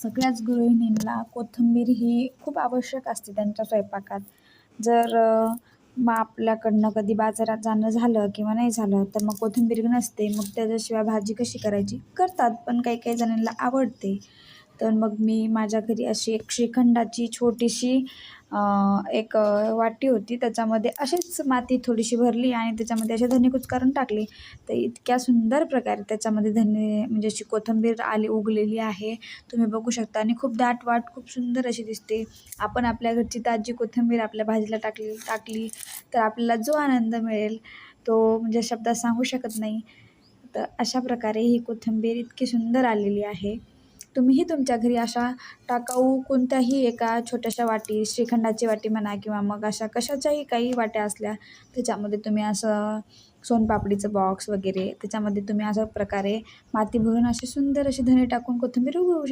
सगळ्याच गृहिणींना कोथिंबीर ही खूप आवश्यक असते त्यांच्या स्वयंपाकात. जर मग आपल्याकडनं कधी बाजारात जाणं झालं किंवा नाही झालं तर मग कोथिंबीर नसते, मग त्याच्याशिवाय भाजी कशी करायची? करतात, पण काही काही जणांना आवडते. तर मग मी माझ्या घरी अशी एक श्रीखंडाची छोटीशी एक वाटी होती. त्याच्यामध्ये अशीच माती थोडीशी भरली आणि त्याच्यामध्ये असे धने कुचकारून टाकले. तर इतक्या सुंदर प्रकारे त्याच्यामध्ये धने म्हणजे अशी कोथिंबीर उगलेली आहे. तुम्ही बघू शकता आणि खूप दाट-वाट खूप सुंदर अशी दिसते. आपण आपल्या घरची ताजी कोथिंबीर आपल्या भाजीला टाकली टाकली तर आपल्याला जो आनंद मिळेल तो म्हणजे शब्दात सांगू शकत नाही. तर अशा प्रकारे ही कोथिंबीर इतकी सुंदर आलेली आहे. तुम्हीही तुमच्या घरी अशा टाकाऊ कोणत्याही एका छोट्याशा वाटी, श्रीखंडाची वाटी म्हणा किंवा मग अशा कशाच्याही काही वाट्या असल्या, त्याच्यामध्ये तुम्ही असं सोनपापडीचं बॉक्स वगैरे त्याच्यामध्ये तुम्ही अशा प्रकारे माती भरून अशी सुंदर अशी धने टाकून कोथिंबीर उगवू